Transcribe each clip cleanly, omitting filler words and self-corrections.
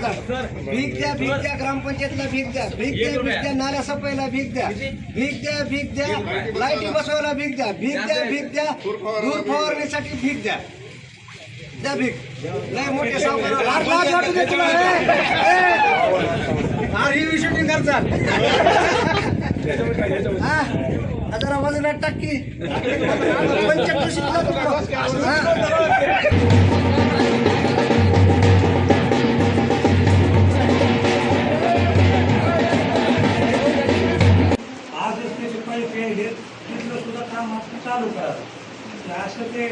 बघा, भीक द्या ग्रामपंचायतला भीक द्या नाल्या सफाईला भीक द्या लाईटी बसवायला भीक द्या दूर फवारणीसाठी भीक द्या भीक नाही मोठे ही शूटिंग करतात जरा वजनात टाकी 75 शिकला सुद्धा काम आपण चालू करावं असं ते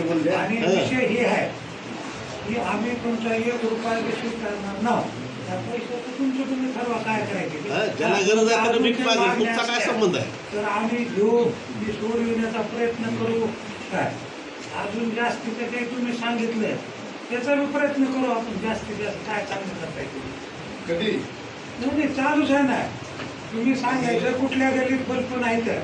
म्हणजे आणि विषय हे आहे की आम्ही तुमचा 1 रुपया कशी करणार ना त्या पैशाचं तुमचं तुम्ही ठरवा काय करायचे काय संबंध आहे तर आम्ही घेऊ ती सोडविण्याचा प्रयत्न करू काय अजून जास्तीचं काही तुम्ही सांगितलंय त्याचा मी प्रयत्न करू आपण जास्तीत जास्त काय चांगलं करता येईल कधी नाही चालूच आहे ना तुम्ही सांगायचं कुठल्या गल्लीत बल्ब नाही तर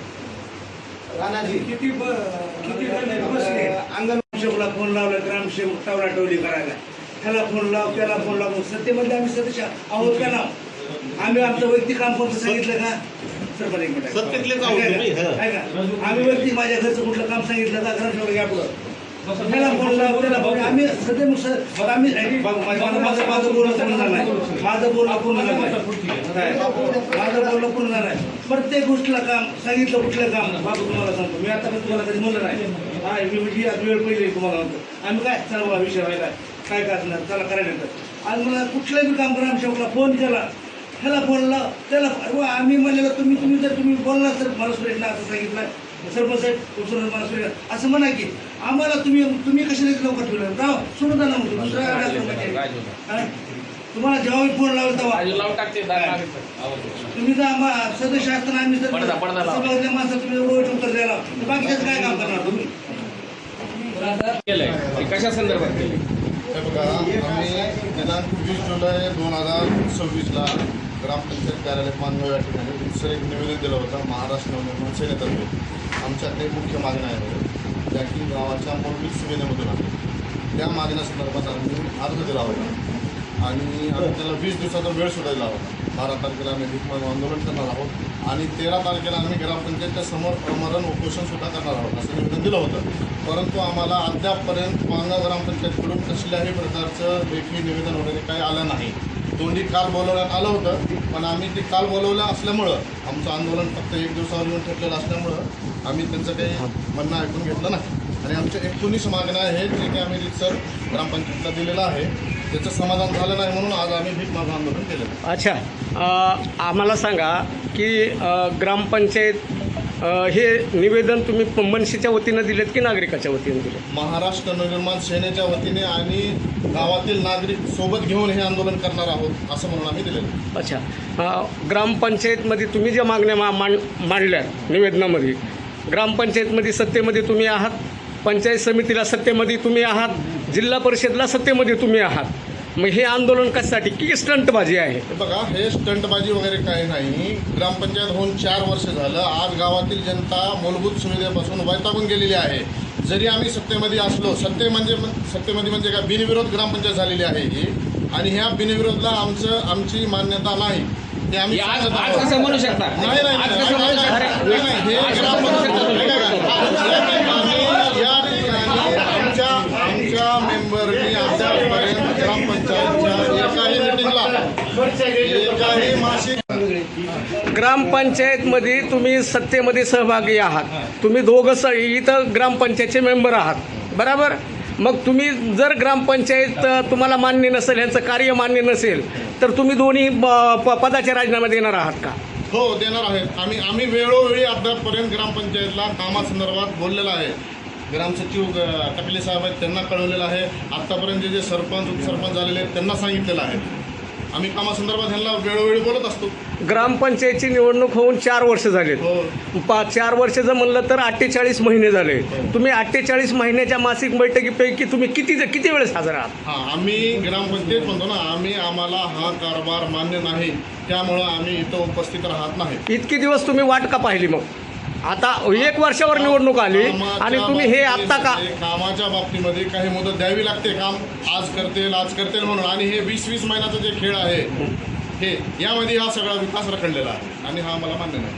किती गल्लीत बसले अंगणसेवकला फोन लावला ग्रामसेवक टावलाटवली करायला त्याला फोन लाव त्याला फोन लाव सत्तेमध्ये आम्ही सदस्य आहोत का ना आम्ही आमचं वैयक्तिक काम कोणतं सांगितलं का सर एक मिनिट आम्ही वैयक्तिक माझ्या घरचं कुठलं काम सांगितलं का ग्रामसेवक या पुढं त्याला फोन लाव त्याला फोन आम्ही सध्या आम्ही माझं बोलणं पूर्ण झालं प्रत्येक गोष्टीला काम सांगितलं कुठलं काम बाबू तुम्हाला सांगतो मी आता तुम्हाला कधी म्हणलं नाही मी वेळ पहिले तुम्हाला म्हणतो आम्ही काय चला विषय व्हायला काय करणार त्याला करायला आणि मला कुठलंही काम ग्रामसेवकला फोन केला ह्याला फोन लाव त्याला आम्ही म्हणलेलं तुम्ही जर तुम्ही बोलला तर मला सुरेशला असं सांगितलं सरपंच साहेब मला असं म्हणा की आम्हाला तुम्ही कशाला लवकर ठेवलं राव सोडून द्या ना म्हणतो दुसऱ्या तुम्हाला जेव्हा फोन लावला तेव्हा तुम्ही जर सदस्य असताना आम्ही जर माणसं तुम्ही रोज उत्तर द्यायला बाकीच्याच काय काम करणार तुम्ही कशा संदर्भात केले हे बघा आम्ही दिनांक 20 जुलै 2026ला ग्रामपंचायत कार्यालय मानगाव या ठिकाणी दुसरं एक निवेदन दिलं होतं महाराष्ट्र नवनिर्माण सेनेतर्फे आमच्या काही मुख्य मागण्या आहेत ज्या की गावाच्या मूलभूत सुविधेमधून आहे त्या मागण्यासंदर्भात आम्ही अर्ज दिला होता आणि आम्ही त्याला 20 दिवसाचा वेळ सुधारला होता 12 तारखेला आम्ही भीकमाग आंदोलन करणार आहोत आणि 13 तारखेला आम्ही ग्रामपंचायतच्या समोर आमरण उपोषणसुद्धा करणार आहोत असं निवेदन दिलं होतं परंतु आम्हाला अद्यापपर्यंत मानगाव ग्रामपंचायतकडून कसल्याही प्रकारचं लेखी निवेदन वगैरे काही आलं नाही तोंडी काल बोलवण्यात आलं होतं पण आम्ही ते काल बोलवलं असल्यामुळं आमचं आंदोलन फक्त 1 दिवसावर येऊन ठेवलेलं असल्यामुळं आम्ही त्यांचं काही म्हणणं ऐकून घेतलं नाही आणि आमच्या 19 मागण्या आहेत जे की आम्ही रितसर ग्रामपंचायतला दिलेलं आहे त्याचं समाधान झालं नाही म्हणून आज आम्ही भीकमाग आंदोलन केलं अच्छा आम्हाला सांगा की ग्रामपंचायत हे निवेदन तुम्ही मनसेच्या वतीनं दिलेत की नागरिकाच्या वतीनं दिले महाराष्ट्र नवनिर्माण सेनेच्या वतीने आणि गावातील नागरिक सोबत घेऊन हे आंदोलन करणार आहोत असं म्हणून आम्ही दिलेलं अच्छा ग्रामपंचायतमध्ये तुम्ही ज्या मागण्या मांडल्या निवेदनामध्ये ग्रामपंचायतमध्ये सत्तेमध्ये तुम्ही आहात पंचायत समितीला सत्तेमध्ये तुम्ही आहात जिल्हा परिषदला सत्तेमध्ये तुम्ही आहात मग हे आंदोलन कशासाठी की स्टंटबाजी आहे बघा हे स्टंटबाजी वगैरे काही नाही ग्रामपंचायत होऊन 4 वर्ष झालं आज गावातील जनता मूलभूत सुविधेपासून वैतागून गेलेली आहे जरी आम्ही सत्तेमध्ये असलो सत्तेमध्ये म्हणजे काय बिनविरोध ग्रामपंचायत झालेली आहे ही आणि ह्या बिनविरोधला आमची मान्यता नाही ते आम्ही म्हणू शकता आमच्या मेंबरनी अद्यापर्यंत ग्रामपंचायतच्या एकाही मिटिंगला एकाही मासिक ग्रामपंचायतमध्ये तुम्ही सत्तेमध्ये सहभागी आहात तुम्ही दोघं इथं ग्रामपंचायतचे मेंबर आहात बरोबर मग तुम्ही जर ग्रामपंचायत तुम्हाला मान्य नसेल यांचं कार्य मान्य नसेल तर तुम्ही दोन्ही पदाचे राजीनामे देणार आहात का हो देणार आहेत आम्ही वेळोवेळी अद्यापपर्यंत ग्रामपंचायतला कामासंदर्भात बोललेलं आहे ग्रामसचिव कपिले साहेब आहेत त्यांना कळवलेलं आहे आत्तापर्यंत जे सरपंच उपसरपंच झालेले आहेत त्यांना सांगितलेलं आहे आम्ही कामासंदर्भात ह्यांना वेळोवेळी बोलत असतो ग्रामपंचायतची निवडणूक होऊन 4 वर्ष झाले हो 4 वर्ष जर म्हणलं तर 48 महिने झाले तुम्ही 48 महिन्याच्या मासिक बैठकीपैकी तुम्ही किती वेळेस हजर आहात हां आम्ही ग्रामपंचायत म्हणतो ना आम्हाला हा कारभार मान्य नाही त्यामुळं आम्ही इथं उपस्थित राहत नाही इतके दिवस तुम्ही वाट का पाहिली मग आता 1 वर्षावर निवडणूक आली आणि तुम्ही हे आत्ता का कामाच्या बाबतीमध्ये काही मुदत द्यावी लागते. काम आज करतील म्हणून, आणि हे 20-20 महिन्याचा जे खेळ आहे हे यामध्ये हा सगळा विकास रखडलेला आहे आणि हा मला मान्य नाही.